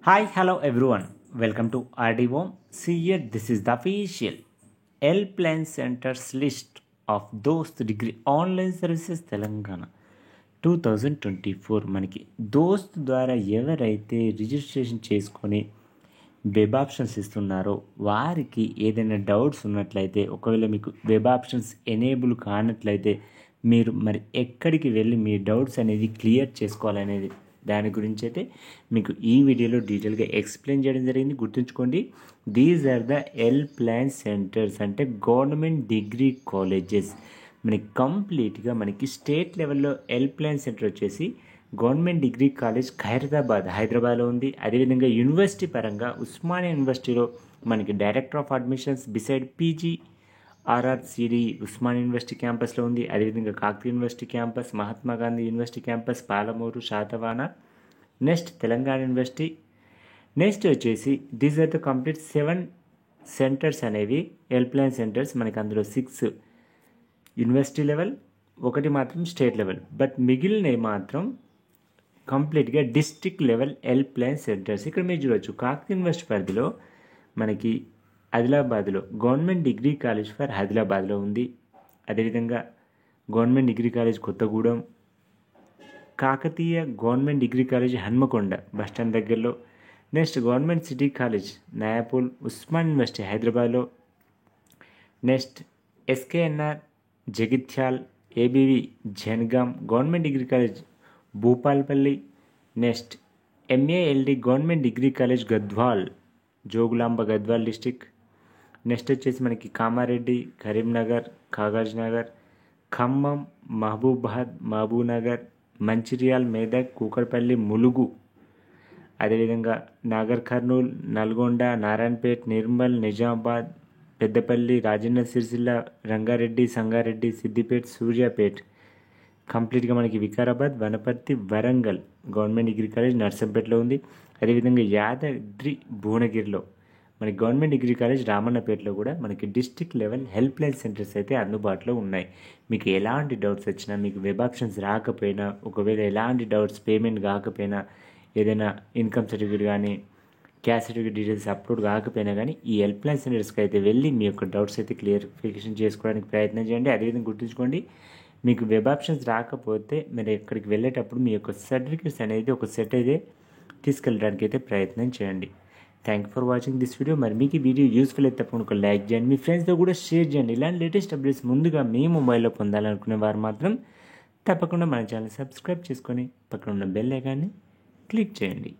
Hi, hello everyone. Welcome to RDO. See here, this is the official L Plan Centers list of దోస్త్ degree online services Telangana 2024. మనకి దోస్త్ ద్వారా ఎవరైతే registration చేసుకొని web options ఇస్తున్నారో వారికి ఏదైనా డౌట్స్ ఉన్నట్లయితే, ఒకవేళ మీకు వెబ్ ఆప్షన్స్ ఎనేబుల్ కానట్లయితే మీరు మరి ఎక్కడికి వెళ్ళి మీ డౌట్స్ అనేది క్లియర్ చేసుకోవాలనేది దాని గురించి అయితే మీకు ఈ వీడియోలో డీటెయిల్గా ఎక్స్ప్లెయిన్ చేయడం జరిగింది. గుర్తుంచుకోండి, these are the helpline centres, అంటే గవర్నమెంట్ డిగ్రీ కాలేజెస్. మనకి కంప్లీట్గా మనకి స్టేట్ లెవెల్లో ఎల్ ప్లాన్ సెంటర్ వచ్చేసి గవర్నమెంట్ డిగ్రీ కాలేజ్ ఖైరతాబాద్ హైదరాబాద్లో ఉంది. అదేవిధంగా యూనివర్సిటీ పరంగా ఉస్మానియా యూనివర్సిటీలో మనకి director of admissions beside PG RRCD Osmania university క్యాంపస్లో ఉంది. అదేవిధంగా Kakatiya university campus, Mahatma Gandhi university campus, Palamuru, Shatavahana, next Telangana university. Next వచ్చేసి these are the complete 7 centres అనేవి ఎల్ ప్లాన్ సెంటర్స్. మనకి అందులో 6 యూనివర్సిటీ లెవెల్, 1 మాత్రం స్టేట్ లెవెల్. బట్ మిగిలినవి మాత్రం కంప్లీట్గా district level L plan centres. ఇక్కడ మీరు చూడవచ్చు, కాకతీయ యూనివర్సిటీ పరిధిలో మనకి ఆదిలాబాద్లో గవర్నమెంట్ డిగ్రీ కాలేజ్ ఫర్ ఆదిలాబాద్లో ఉంది. అదేవిధంగా government degree college Kothagudem, Kakatiya government degree college Hanamkonda bus stand దగ్గరలో. Next government city college Nayapul, Osman university హైదరాబాద్లో. Next SKNR Jagtial, ABV Jangaon, government degree college Bhupalpally. Next MALD government degree college Gadwal, Jogulamba Gadwal district. Next వచ్చేసి మనకి కామారెడ్డి, కరీంనగర్, కాగజ్నగర్, ఖమ్మం, మహబూబాద్, మహబూబ్నగర్, మంచిర్యాల్, మేదక్, కూకట్పల్లి, ములుగు. అదేవిధంగా నాగర్ కర్నూల్, నల్గొండ, నారాయణపేట్, నిర్మల్, నిజామాబాద్, పెద్దపల్లి, రాజన్న సిరిసిల్ల, రంగారెడ్డి, సంగారెడ్డి, సిద్దిపేట్, సూర్యాపేట్. కంప్లీట్గా మనకి Vikarabad, Wanaparthy, Warangal government degree college నర్సంపేటలో ఉంది. అదేవిధంగా యాదాద్రి భువనగిరిలో మనకి గవర్నమెంట్ డిగ్రీ కాలేజ్ రామన్నపేటలో కూడా మనకి district level help line centres అయితే అందుబాటులో ఉన్నాయి. మీకు ఎలాంటి డౌట్స్ వచ్చినా, మీకు వెబ్ ఆప్షన్స్ రాకపోయినా, ఒకవేళ ఎలాంటి డౌట్స్ పేమెంట్ కాకపోయినా, ఏదైనా ఇన్కమ్ సర్టిఫికేట్ కానీ క్యాస్ట్ సర్టిఫికేట్ డీటెయిల్స్ అప్లోడ్ కాకపోయినా కానీ ఈ హెల్ప్ లైన్ సెంటర్స్కి అయితే వెళ్ళి మీ యొక్క డౌట్స్ అయితే క్లియరిఫికేషన్ చేసుకోవడానికి ప్రయత్నం చేయండి. అదేవిధంగా గుర్తుంచుకోండి, మీకు వెబ్ ఆప్షన్స్ రాకపోతే మీరు ఎక్కడికి వెళ్ళేటప్పుడు మీ యొక్క సర్టిఫికేట్స్ అనేది ఒక సెట్ అయితే తీసుకెళ్ళడానికి అయితే ప్రయత్నం చేయండి. Thank you for watching this video. మరి మీకు ఈ వీడియో యూస్ఫుల్ అయితే తప్పకుండా ఒక లైక్ చేయండి, మీ ఫ్రెండ్స్తో కూడా షేర్ చేయండి. ఇలాంటి లేటెస్ట్ అప్డేట్స్ ముందుగా మీ మొబైల్లో పొందాలనుకునే వారు మాత్రం తప్పకుండా మన ఛానల్ సబ్స్క్రైబ్ చేసుకొని పక్కన ఉన్న బెల్ ఐకాన్ని క్లిక్ చేయండి.